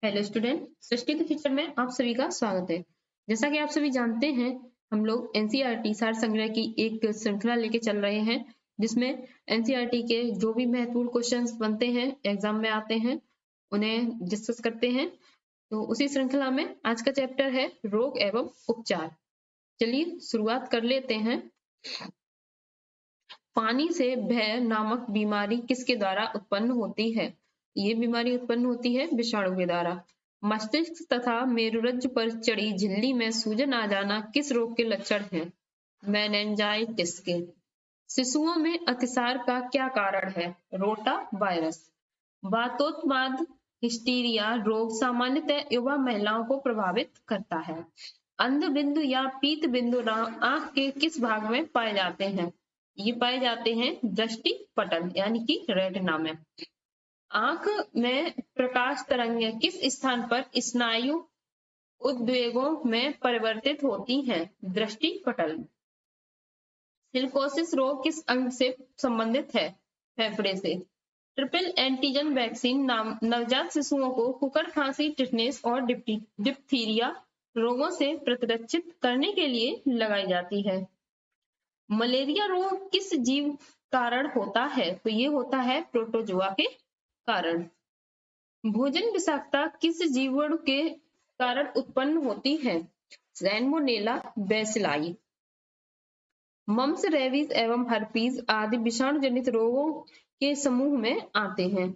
Hello student, Srishti the teacher में आप सभी का स्वागत है। जैसा कि आप सभी जानते हैं, हम लोग एनसीईआरटी सार संग्रह की एक श्रृंखला लेके चल रहे हैं, जिसमें एनसीईआरटी के जो भी महत्वपूर्ण क्वेश्चंस बनते हैं, एग्जाम में आते हैं, उन्हें डिस्कस करते हैं। तो उसी श्रृंखला में आज का चैप्टर है रोग एवं उपचार। चलिए शुरुआत कर लेते हैं। पानी से भय नामक बीमारी किसके द्वारा उत्पन्न होती है? ये बीमारी उत्पन्न होती है विषाणु के द्वारा। मस्तिष्क तथा मेरुरज्जु पर चढ़ी झिल्ली में सूजन आ जाना किस रोग के लक्षण हैं? मेनिंजाइटिस के। शिशुओं में अतिसार का क्या कारण है? Rota virus. वातोत्पाद हिस्टीरिया रोग सामान्यतः युवा महिलाओं को प्रभावित करता है। अंध बिंदु या पीत बिंदु आंख के किस भाग में पाए जाते हैं? ये पाए जाते हैं दृष्टि पटल यानी कि रेटिना में। आंख में प्रकाश तरंगें किस स्थान पर स्नायु उद्वेगों में परिवर्तित होती हैं? दृष्टि पटल में। सिलिकोसिस रोग किस अंग से संबंधित है? फेफड़े से। ट्रिपल एंटीजन वैक्सीन नवजात शिशुओं को कुकड़ खांसी, टिटनेस और डिप्थीरिया रोगों से प्रतिरक्षित करने के लिए लगाई जाती है। मलेरिया रोग किस जीव कारण होता है? तो ये होता है प्रोटोजोआ के कारण। भोजन विषाक्तता किस जीवाणु के कारण उत्पन्न होती है? Salmonella bacilli. मम्स, रेबीज एवं हर्पीज आदि विषाणु जनित रोगों के समूह में आते हैं।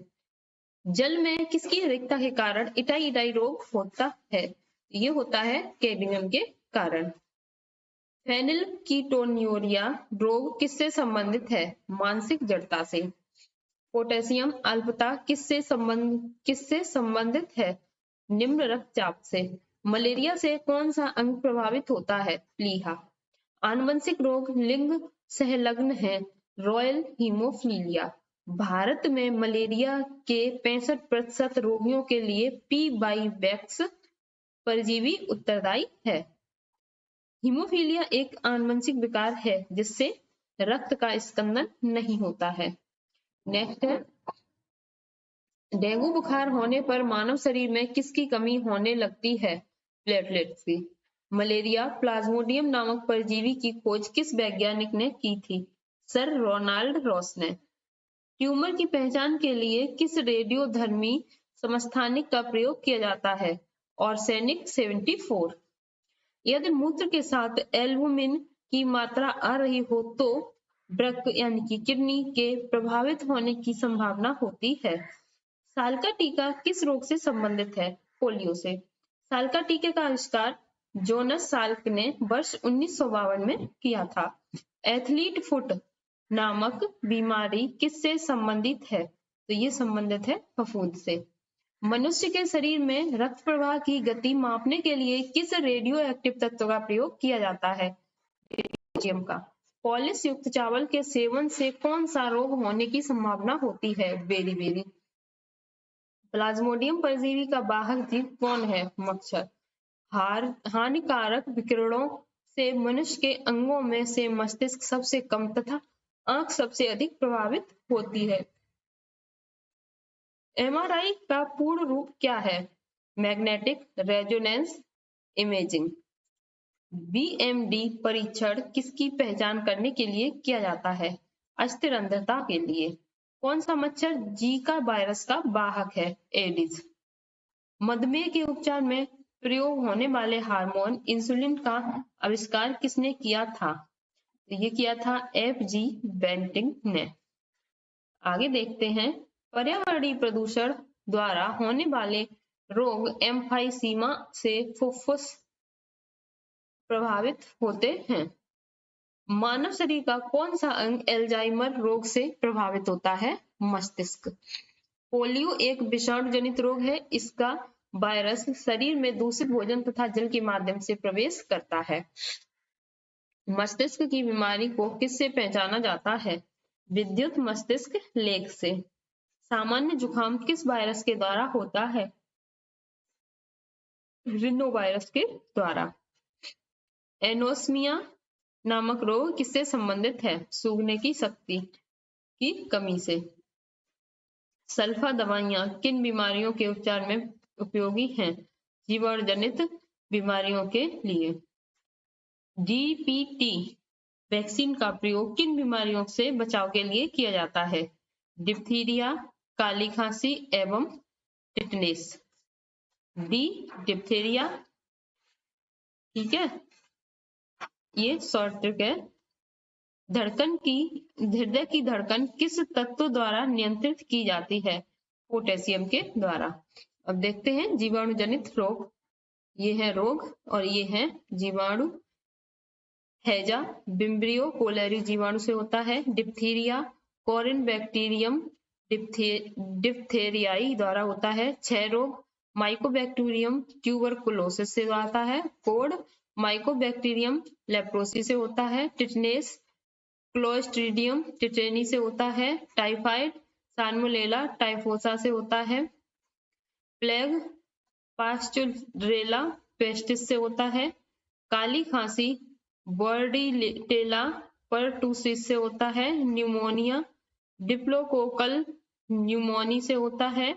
जल में किसकी रिक्तता के कारण इटाई इटाई रोग होता है? ये होता है केडिंगम के कारण। फेनिलकीटोन्यूरिया रोग किससे संबंधित है? मानसिक जड़ता से। पोटेशियम अल्पता किससे संबंधित है? निम्न रक्तचाप से। मलेरिया से कौन सा अंग प्रभावित होता है? प्लीहा। आनुवंशिक रोग लिंग सहलग्न है। Royal haemophilia. भारत में मलेरिया के 65% रोगियों के लिए पी/वैक्स परजीवी उत्तरदायी है। हीमोफीलिया एक आनुवंशिक विकार है जिससे रक्त का स्कंदन नहीं होता है। नेक्स्ट है डेंगू बुखार होने पर मानव शरीर में किसकी कमी होने लगती है? प्लेटलेट्स की। मलेरिया प्लाज्मोडियम नामक परजीवी की खोज किस वैज्ञानिक ने की थी? सर रोनाल्ड रॉस ने। ट्यूमर की पहचान के लिए किस रेडियोधर्मी समस्थानिक का प्रयोग किया जाता है? आर्सेनिक 74। यदि मूत्र के साथ एल्बुमिन की मात्रा आ रही हो तो वृक्क यानी कि किडनी के प्रभावित होने की संभावना होती है। साल का टीका किस रोग से संबंधित है? पोलियो से। साल का टीके का आविष्कार जोनस साल्क ने वर्ष 1952 में किया था। एथलीट फुट नामक बीमारी किससे संबंधित है? तो ये संबंधित है फफूंद से। मनुष्य के शरीर में रक्त प्रवाह की गति मापने के लिए किस रेडियो एक्टिव तत्व का प्रयोग किया जाता है? रेडियम का। पॉलिश युक्त चावल के सेवन से कौन सा रोग होने की संभावना होती है? बेरी। प्लाज्मोडियम परजीवी का वाहक जीव कौन है? मच्छर। हानिकारक विकिरणों से मनुष्य के अंगों में से मस्तिष्क सबसे कम तथा आंख सबसे अधिक प्रभावित होती है। एमआरआई का पूर्ण रूप क्या है? Magnetic resonance imaging. बीएमडी परीक्षण किसकी पहचान करने के लिए किया जाता है? अस्थिर अंधता के लिए। कौन सा मच्छर जीका वायरस का वाहक है? एडिस। मधुमेह के उपचार में प्रयोग होने वाले हार्मोन इंसुलिन का आविष्कार किसने किया था? ये किया था एफ.जी. बेंटिंग ने। आगे देखते हैं पर्यावरणीय प्रदूषण द्वारा होने वाले रोग एम्फाइसीमा से फुफ्फुस प्रभावित होते हैं। मानव शरीर का कौन सा अंग एल्जाइमर रोग से प्रभावित होता है? मस्तिष्क। पोलियो एक विषाणु जनित रोग है। इसका वायरस शरीर में दूषित भोजन तथा जल के माध्यम से प्रवेश करता है। मस्तिष्क की बीमारी को किससे पहचाना जाता है? विद्युत मस्तिष्क लेख से। सामान्य जुकाम किस वायरस के द्वारा होता है? रिनो वायरस के द्वारा। एनोस्मिया नामक रोग किससे संबंधित है? सूंघने की शक्ति की कमी से। सल्फा दवाइयां किन बीमारियों के उपचार में उपयोगी हैं जीवाणु जनित बीमारियों के लिए। डीपीटी वैक्सीन का प्रयोग किन बीमारियों से बचाव के लिए किया जाता है? डिप्थीरिया, काली खांसी एवं टिटनेस। डी डिप्थीरिया, ठीक है, ये शॉर्ट ट्रिक है। हृदय की धड़कन किस तत्व द्वारा नियंत्रित की जाती है? पोटेशियम के द्वारा। अब देखते हैं जीवाणु जनित रोग। ये है रोग और ये है जीवाणु। हैजा विब्रियो कोलेरी जीवाणु से होता है। डिप्थीरिया कोरिन बैक्टीरियम डिप्थेरियाई द्वारा होता है। क्षय रोग माइकोबैक्टीरियम ट्यूबरकुलोसिस से आता है। कोड माइकोबैक्टीरियम लेप्रोसी से होता है। टिटनेस क्लोस्ट्रीडियम टिटेनी से होता है। टाइफाइड साल्मोनेला टाइफोसा से होता है। प्लेग पास्चुरेला पेस्टिस से होता है। काली खांसी बॉर्डीटेला परटूसिस से होता है। न्यूमोनिया डिप्लोकोकल न्यूमोनी से होता है।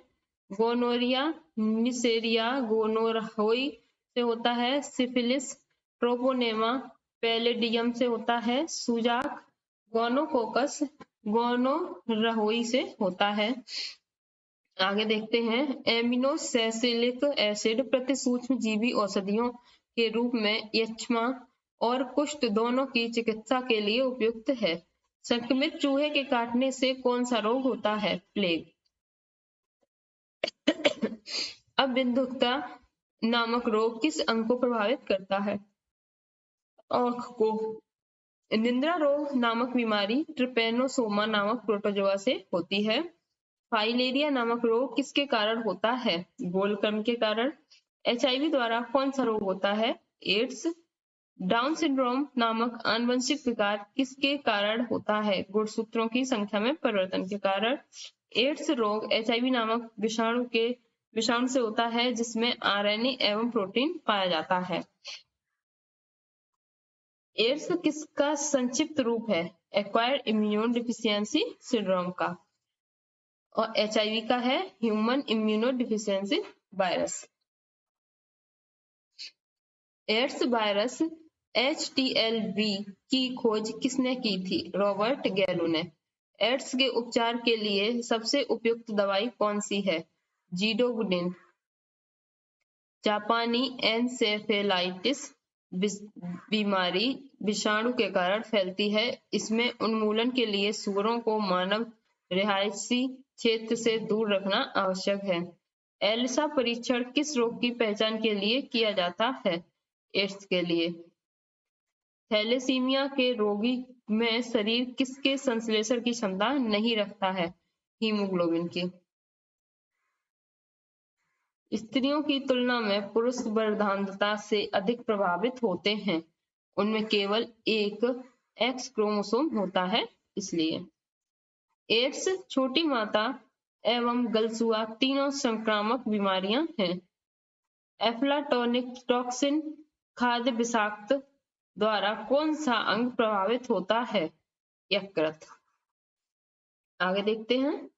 गोनोरिया निसेरिया गोनोरहोई से होता है। सिफिलिस ट्रोपोनेमा पैलेडियम से होता है। सुजाक गोनोकोकस गोनोरहोई से होता है। आगे देखते हैं एमिनोसैलिसिलिक एसिड प्रतिसूक्ष्म जीवी औषधियों के रूप में यक्ष्मा और कुष्ठ दोनों की चिकित्सा के लिए उपयुक्त है। संक्रमित चूहे के काटने से कौन सा रोग होता है? प्लेग। अब बिंदुकता नामक रोग किस अंग को प्रभावित करता है? आंख को। निद्रा रोग नामक बीमारी ट्रिपेनोसोमा नामक प्रोटोजोआ से होती है। फाइलेरिया नामक रोग किसके कारण होता है? गोलकर्म के कारण। एचआईवी द्वारा कौन सा रोग होता है? एड्स। डाउन सिंड्रोम नामक आनुवंशिक विकार किसके कारण होता है? गुणसूत्रों की संख्या में परिवर्तन के कारण। एड्स रोग एचआईवी नामक विषाणु से होता है जिसमें आरएनए एवं प्रोटीन पाया जाता है। एड्स किसका संक्षिप्त रूप है? एक्वायर्ड इम्यून डिफिशियंसी सिंड्रोम का। और एचआईवी का है human immuno deficiency virus. AIDS virus HTLV की खोज किसने की थी? रॉबर्ट गैलो ने। एड्स के उपचार के लिए सबसे उपयुक्त दवाई कौन सी है? जीडोगुडिन। जापानी एन्सेफेलाइटिस बीमारी विषाणु के कारण फैलती है। इसमें उन्मूलन के लिए सूअरों को मानव रिहायशी क्षेत्र से दूर रखना आवश्यक है। एलिसा परीक्षण किस रोग की पहचान के लिए किया जाता है? एड्स के लिए। थैलेसीमिया के रोगी में शरीर किसके संश्लेषण की क्षमता नहीं रखता है? हीमोग्लोबिन की। स्त्रियों की तुलना में पुरुष गर्भाधानता से अधिक प्रभावित होते हैं। उनमें केवल एक एक्स क्रोमोसोम होता है, इसलिए। एड्स छोटी माता एवं गलसुआ तीनों संक्रामक बीमारियां हैं। एफ्लाटॉक्सिन खाद्य विषाक्त द्वारा कौन सा अंग प्रभावित होता है? यकृत। आगे देखते हैं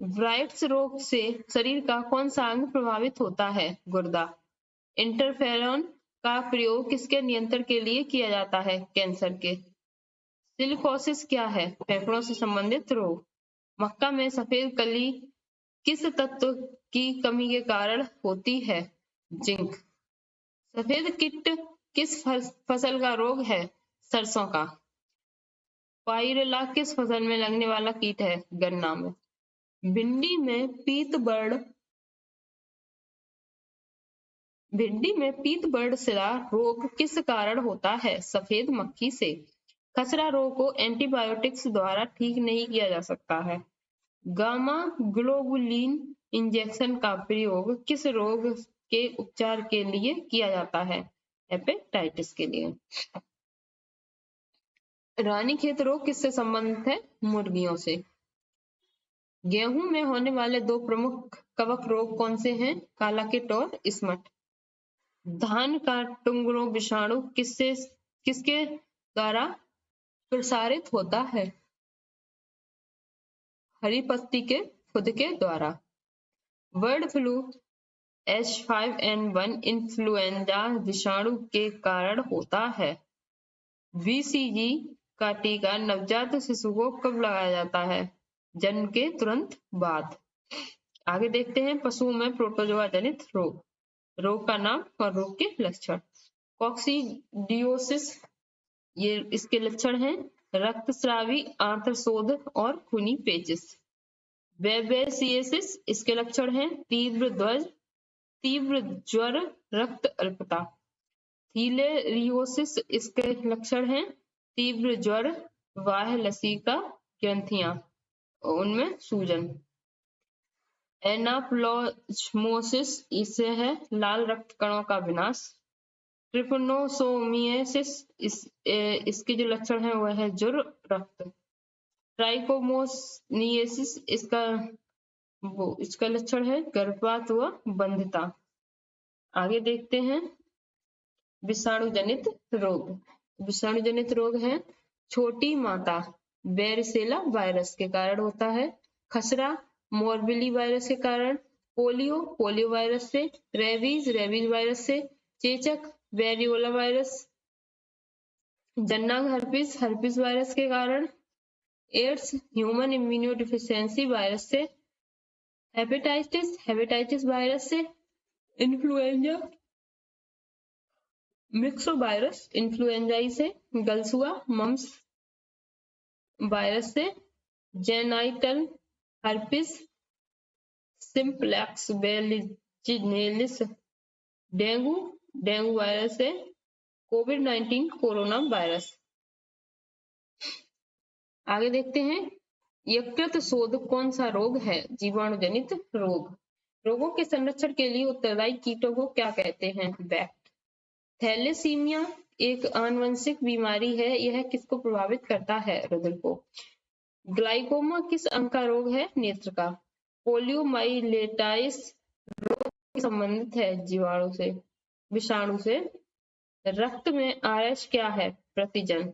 ब्राइट्स रोग से शरीर का कौन सा अंग प्रभावित होता है? गुर्दा। इंटरफेरॉन का प्रयोग किसके नियंत्रण के लिए किया जाता है? कैंसर के। सिलिकोसिस क्या है? फेफड़ों से संबंधित रोग। मक्का में सफेद कली किस तत्व की कमी के कारण होती है? जिंक। सफेद कीट किस फसल का रोग है? सरसों का। पाइरेला किस फसल में लगने वाला कीट है? गन्ना में। भिंडी में पीत बर्ड शिला रोग किस कारण होता है? सफेद मक्खी से। खसरा रोग को एंटीबायोटिक्स द्वारा ठीक नहीं किया जा सकता है। गामा ग्लोबुलिन इंजेक्शन का प्रयोग किस रोग के उपचार के लिए किया जाता है? हेपेटाइटिस के लिए। रानीखेत रोग किससे संबंधित है? मुर्गियों से। गेहूं में होने वाले दो प्रमुख कवक रोग कौन से हैं? काला कीट और स्मट। धान का टुंगरो विषाणु किसके द्वारा प्रसारित होता है? हरी पत्ती के खुद के द्वारा। बर्ड फ्लू H5N1 इन्फ्लुएंजा विषाणु के कारण होता है। BCG का टीका नवजात शिशु को कब लगाया जाता है? जन्म के तुरंत बाद। आगे देखते हैं पशुओं में प्रोटोजोआ जनित रोग, रोग का नाम और रोग के लक्षण। कॉक्सीडियोसिस, ये इसके लक्षण हैं रक्तस्रावी आंत्रशोथ और खूनी पेचिश। बेबेसियसिस, इसके लक्षण हैं तीव्र ज्वर, रक्त अल्पता। थीलेरियोसिस, इसके लक्षण हैं तीव्र ज्वर, बाह्य लसिका ग्रंथियां उनमें सूजन। एनाप्लाज्मोसिस, इससे है लाल रक्त कणों का विनाश। ट्रिपनोसोमियासिस, इसके जो लक्षण है वह है जुर, रक्त। ट्राइकोमोनियसिस, इसका लक्षण है गर्भपात व बंधिता। आगे देखते हैं विषाणु जनित रोग। विषाणु जनित रोग है छोटी माता, वेरिसेला वायरस के कारण होता है। खसरा, मोरबिली वायरस के कारण। पोलियो, पोलियो वायरस से। रेबीज, रेबीज वायरस से। चेचक, वेरियोला वायरस। जन्नग हर्पिस, हर्पिस वायरस के कारण। एड्स, ह्यूमन इम्यूनोडिफिशियंसी वायरस से। हेपेटाइटिस, हेपेटाइटिस वायरस से। इन्फ्लुएंजा, मिक्सो वायरस इन्फ्लुएंजाई से। गलसुआ, मम्स वायरस से। जेनाइटल हर्पिस सिंप्लेक्स वेलिजिनेलिस, डेंगू, डेंगू वायरस से। कोविड-19 कोरोना वायरस। आगे देखते हैं यकृत शोथ कौन सा रोग है? जीवाणु जनित रोग। रोगों के संरक्षण के लिए उत्तरदायी कीटों को क्या कहते हैं? बैक्ट। थैलेसीमिया एक आनुवंशिक बीमारी है, यह किसको प्रभावित करता है? हृदय को। ग्लाइकोमा किस अंग का रोग है? नेत्र का। पोलियोमाइलेटाइस रोग से संबंधित है? जीवाणु से, विषाणु से। रक्त में RH क्या है? प्रतिजन।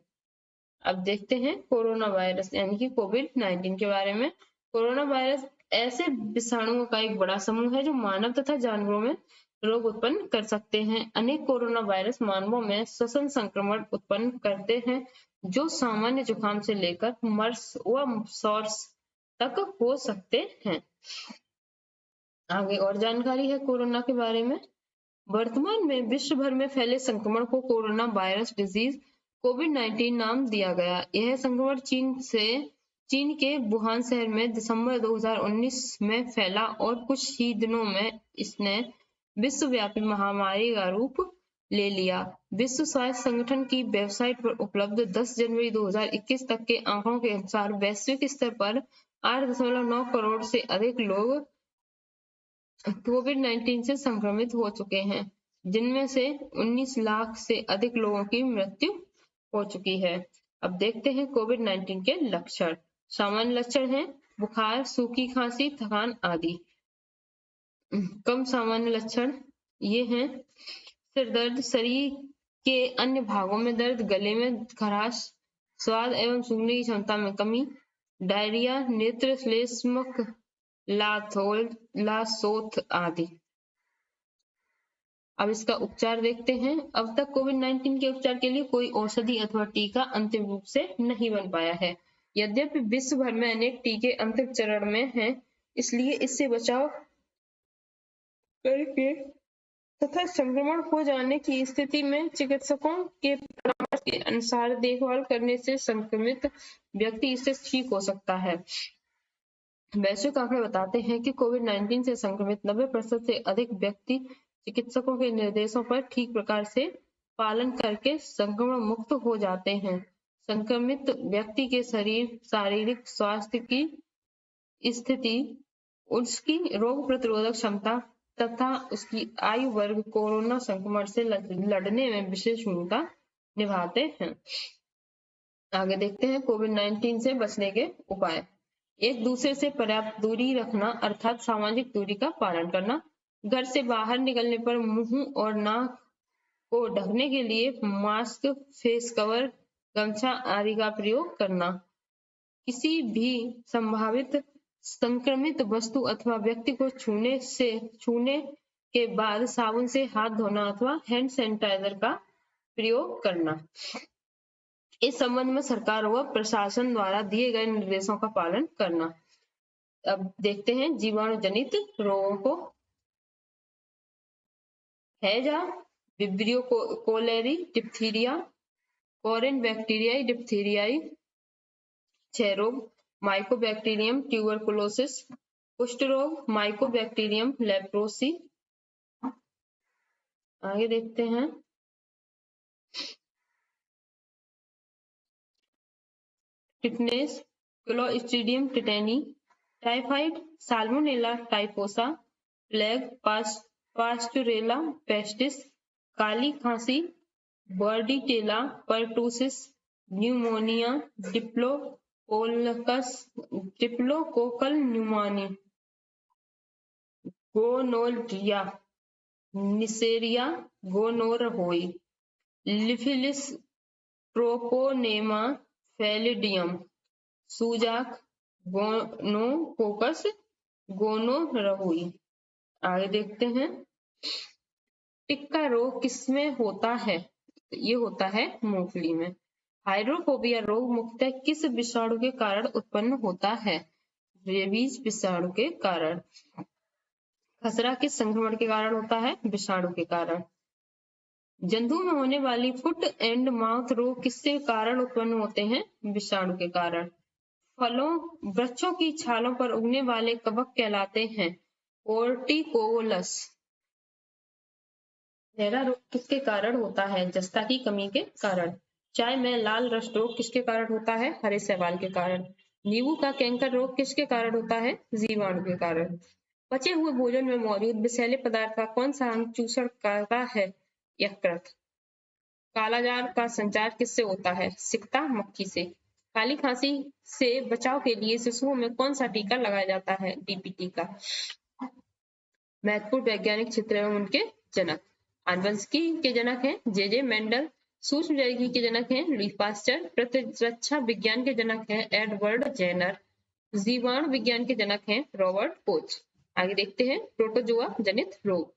अब देखते हैं कोरोना वायरस यानी कि कोविड-19 के बारे में। कोरोना वायरस ऐसे विषाणुओं का एक बड़ा समूह है जो मानव तथा जानवरों में रोग उत्पन्न कर सकते हैं। अनेक कोरोना वायरस मानवों में श्वसन संक्रमण उत्पन्न करते हैं जो सामान्य जुकाम से लेकर मर्स व सॉर्स तक हो सकते हैं। आगे और जानकारी है कोरोना के बारे में। वर्तमान में विश्व भर में फैले संक्रमण को कोरोना वायरस डिजीज कोविड-19 नाम दिया गया। यह संक्रमण चीन के वुहान शहर में दिसंबर 2019 में फैला और कुछ ही दिनों में इसने विश्वव्यापी महामारी का रूप ले लिया। विश्व स्वास्थ्य संगठन की वेबसाइट पर उपलब्ध 10 जनवरी 2021 तक के आंकड़ों के अनुसार वैश्विक स्तर पर 8.9 करोड़ से अधिक लोग कोविड-19 से संक्रमित हो चुके हैं, जिनमें से 19 लाख से अधिक लोगों की मृत्यु हो चुकी है। अब देखते हैं कोविड-19 के लक्षण। सामान्य लक्षण हैं बुखार, सूखी खांसी, थकान आदि। कम सामान्य लक्षण ये हैं सिर दर्द, शरीर के अन्य भागों में दर्द, गले में खराश, स्वाद एवं सूंघने की क्षमता में कमी, डायरिया, नेत्र श्लेष्मक, लासोथ आदि। अब इसका उपचार देखते हैं। अब तक कोविड-19 के उपचार के लिए कोई औषधि अथवा टीका अंतिम रूप से नहीं बन पाया है। यद्यपि विश्व भर में अनेक टीके अंतिम चरण में हैं, इसलिए इससे बचाव करके तथा संक्रमण हो जाने की स्थिति में चिकित्सकों के परामर्श के अनुसार देखभाल करने से संक्रमित व्यक्ति इससे ठीक हो सकता है। वैश्विक आंकड़े बताते हैं कि कोविड-19 से संक्रमित 90% से अधिक व्यक्ति चिकित्सकों के निर्देशों पर ठीक प्रकार से पालन करके संक्रमण मुक्त हो जाते हैं। संक्रमित व्यक्ति के शारीरिक स्वास्थ्य की स्थिति, उसकी रोग प्रतिरोधक क्षमता तथा उसकी आयु वर्ग कोरोना संक्रमण से लड़ने में विशेष भूमिका निभाते हैं। आगे देखते हैं कोविड-19 से बचने के उपाय। एक दूसरे से पर्याप्त दूरी रखना अर्थात सामाजिक दूरी का पालन करना। घर से बाहर निकलने पर मुंह और नाक को ढकने के लिए मास्क, फेस कवर, गमछा आदि का प्रयोग करना। किसी भी संभावित संक्रमित वस्तु अथवा व्यक्ति को छूने के बाद साबुन से हाथ धोना अथवा हैंड सैनिटाइजर का प्रयोग करना। इस संबंध में सरकार व प्रशासन द्वारा दिए गए निर्देशों का पालन करना। अब देखते हैं जीवाणु जनित रोगों को। हैजा, विब्रियो कोलेरी, डिप्थीरिया, कोरिन बैक्टीरियाई, डिप्थीरियाई। क्षय रोग, माइकोबैक्टीरियम ट्यूबरकुलोसिस। कुष्ठ रोग, माइकोबैक्टीरियम लेप्रोसी। आगे देखते हैं tetanus, clostridium tetani. Typhoid, salmonella typhosa. Plague, pasteurella pestis. काली खांसी, bordetella pertussis. Pneumonia, diplococcal pneumonia. Gonorrhoea, neisseria gonorrhoeae. Syphilis, treponema pallidum. सूजाक, गोनोकोकस गोनोरहोई। आगे देखते हैं टिक्का रोग किसमें होता है? ये होता है मूंगफली में। हाइड्रोफोबिया रोग मुख्यतः किस विषाणु के कारण उत्पन्न होता है? रेबीज विषाणु के कारण। खसरा किस संक्रमण के कारण होता है? विषाणु के कारण। जंतुओं में होने वाली फुट एंड माउथ रोग किसके कारण उत्पन्न होते हैं? विषाणु के कारण। फलों, वृक्षों की छालों पर उगने वाले कवक कहलाते हैं पोर्टिकोलस। चेहरा रोग किसके कारण होता है? जस्ता की कमी के कारण। चाय में लाल रस रोग किसके कारण होता है? हरे शैवाल के कारण। नींबू का कैंकर रोग किसके कारण होता है? जीवाणु के कारण। पचे हुए भोजन में मौजूद विषैले पदार्थ का कौन सा अंग चूषण करता है? यकृत। कालाजार का संचार किससे होता है? सिकता मक्खी से। काली खांसी से बचाव के लिए शिशुओं में कौन सा टीका लगाया जाता है? डीपीटी का। महत्वपूर्ण वैज्ञानिक क्षेत्र एवं उनके जनक। आनुवंशिकी के जनक हैं जे मेंडल। सूक्ष्म जैविकी के जनक हैं लुई पास्चर। प्रतिरक्षा विज्ञान के जनक हैं एडवर्ड जेनर। जीवाणु विज्ञान के जनक हैं रॉबर्ट कोच। आगे देखते हैं प्रोटोजोआ जनित रोग।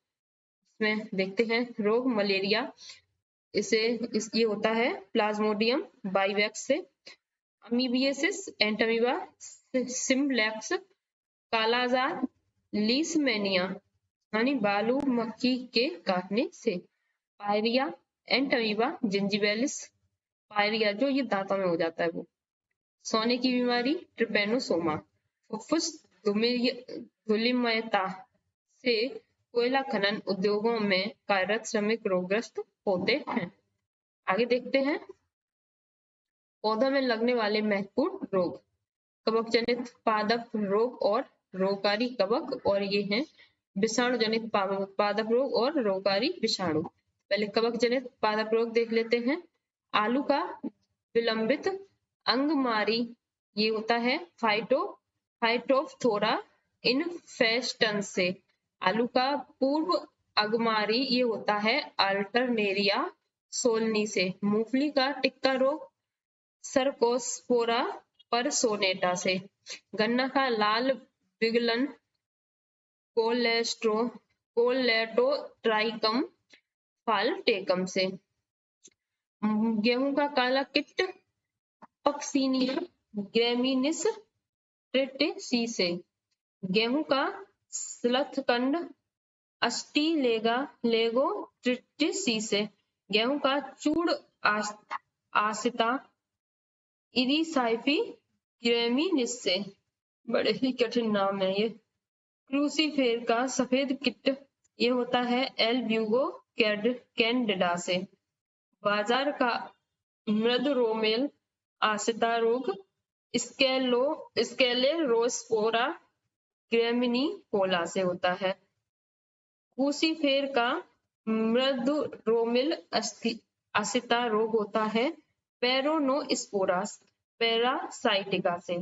इसमें देखते हैं रोग मलेरिया, ये होता है प्लाज्मोडियम बाइवेक्स से। Amoebiasis, entamoeba simplex. Kala azar, leishmania यानी बालू मक्खी के काटने से। Pyorrhoea, Entamoeba जिंजिबेलिस। पायरिया जो ये दांतों में हो जाता है वो। सोने की बीमारी ट्रिपेनोसोमा। फुफ्फुस धूलिमयता से कोयला खनन उद्योगों में कार्यरत श्रमिक रोगग्रस्त होते हैं। आगे देखते हैं पौधों में लगने वाले महत्वपूर्ण रोग। कवक जनित पादप रोग और रोगकारी कवक, और ये हैं विषाणु जनित पादप रोग और रोगकारी विषाणु। पहले कवक जनित पादप रोग देख लेते हैं। आलू का विलंबित अंगमारी, ये होता है फाइटोफथोरा इनफेस्टन्स से। आलू का पूर्व अगमारी, ये होता है अल्टरनेरिया सोलनी से। मूंगफली का टिक्का रोग सर्कोस्पोरा परसोनेटा से। गन्ना का लाल विगलन कोलेटोट्राइकम फाल्टेकम से। गेहूं का काला कीट पक्सिनिया ग्रेमिनिस ट्रिटिसी से। गेहूं का स्लथकंड अस्टिलेगा लेगो ट्रिटिसी से। गेहूं का चूड़ आसिता इरिसाइफी ग्रेमिनिस से। बड़े ही कठिन नाम है ये। क्रूसीफेर का सफेद कीट, ये होता है एल ब्यूगो कैंडिडा से। बाजार का मृदुरोमेल आसिता रोग स्केलेरोस्पोरा ग्रेमिनिकोला से होता है। क्रूसीफेर का मृदुरोमेल आसिता रोग होता है पेरोनोस्पोरस पैरासाइटिका से।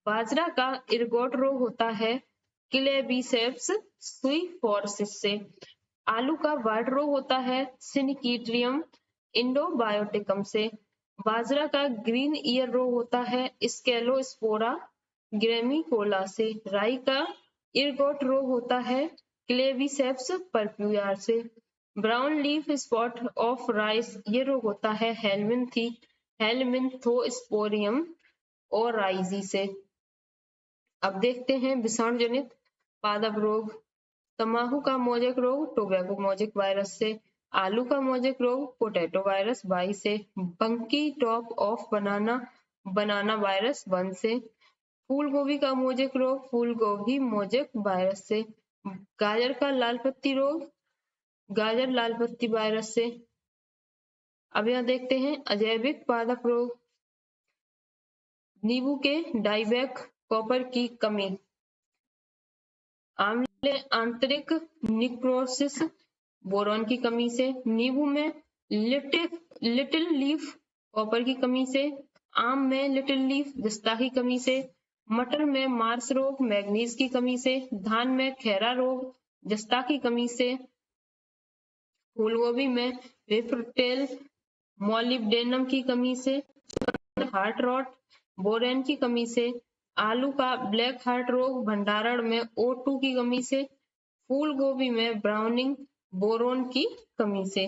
बाजरा का इरगोट रोग होता है क्लेबिसेप्स सुईफोर्सिस से। आलू का वाट रोग होता है सिनिकीट्रियम इंडोबायोटिकम से। बाजरा का ग्रीन ईयर रोग होता है स्केलोस्पोरा ग्रेमिकोला से। राई का इरगोट रोग होता है क्लेविसेप्स परप्यूजार से। Brown leaf spot of rice, ये रोग होता है हेलमिंथोस्पोरियम और राइजी से। अब देखते हैं विषाणु जनित पादप रोग। तंबाकू का मोजेक रोग टोबैको मोजेक वायरस से। आलू का मोजेक रोग पोटैटो वायरस बाई से। बंकी टॉप ऑफ बनाना वायरस 1 से। फूल गोभी का मोजेक रोग फूल गोभी मोजेक वायरस से। गाजर का लाल पत्ती रोग गाजर लाल पत्ती वायरस से। अब यहाँ देखते हैं अजैविक पादप रोग। नींबू के डाइवैक कॉपर की कमी। आंवले आंतरिक निक्रोसिस बोरॉन की कमी से। नींबू में लिटिल लीफ कॉपर की कमी से। आम में लिटिल लीफ जस्ता की कमी से। मटर में मार्स रोग मैग्नीज की कमी से। धान में खैरा रोग जस्ता की कमी से। फूलगोभी में विप्रोटेल मॉलिब्डेनम की कमी से। हार्ट रॉट बोरेन की कमी से। आलू का ब्लैक हार्ट रोग भंडारण में O2 की कमी से। फूल गोभी में ब्राउनिंग बोरोन की कमी से।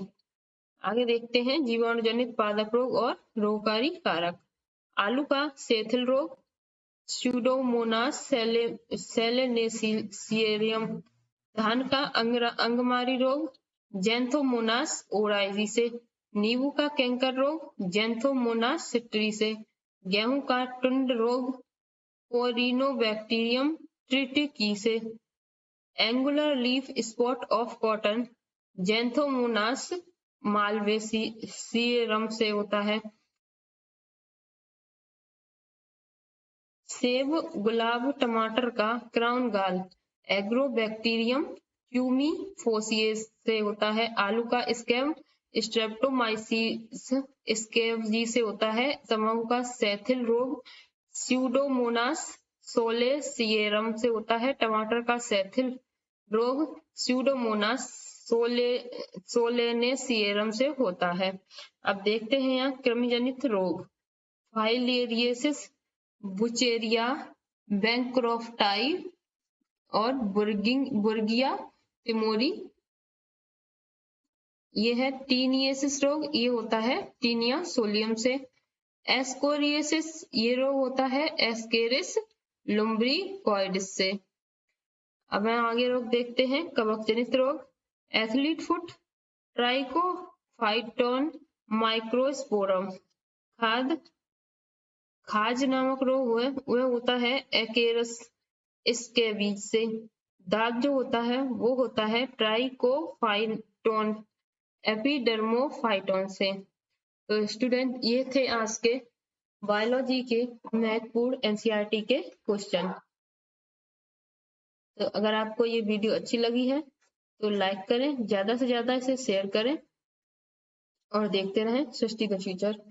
आगे देखते हैं जीवाणु जनित पादप रोग और रोगकारी कारक। आलू का सेथिल रोग स्यूडोमोनास सेलेनेसियरियम। धान का अंगमारी रोग जेंथोमोनास ओराइजी से। नींबू का कैंकर रोग जेंथोमोनास सिट्री से। गेहूं का टुंड रोग कोरिनोबैक्टीरियम ट्रिटिकी से। Angular leaf spot of cotton xanthomonas malvacearum से होता है। सेब गुलाब टमाटर का क्राउन गाल एग्रोबैक्टीरियम ट्यूमीफोसिएस से होता है। आलू का स्कैब स्ट्रेप्टोमाइसिस स्कैब्जी से होता है। तंबाकू का सेथिल रोग स्यूडोमोनास सोलेसियरम से होता है। टमाटर का सेथिल रोग स्यूडोमोनास सोलेनेसियरम से होता है। अब देखते हैं यहाँ कृमिजनित रोग। फाइलेरियसिस बुचेरिया बैंक्रोफ्टाई और बुर्गिया तिमोरी, ये है टीनियसिस रोग, ये होता है टीनिया सोलियम से। एस्कोरियसिस ये रोग होता है एस्केरिस लुम्ब्रिकॉइडिस से। अब हम आगे रोग देखते हैं कवक जनित रोग। Athlete foot Trichophyton microsporum. खाज नामक रोग वह होता है एकेरस स्कैबीज से। दाग जो होता है वो होता है ट्राइकोफाइटोन एपिडर्मोफाइटोन से। तो स्टूडेंट ये थे आज के बायोलॉजी के महत्वपूर्ण एनसीईआरटी के क्वेश्चन। तो अगर आपको ये वीडियो अच्छी लगी है तो लाइक करें, ज्यादा से ज्यादा इसे शेयर करें और देखते रहें सृष्टि का फ्यूचर।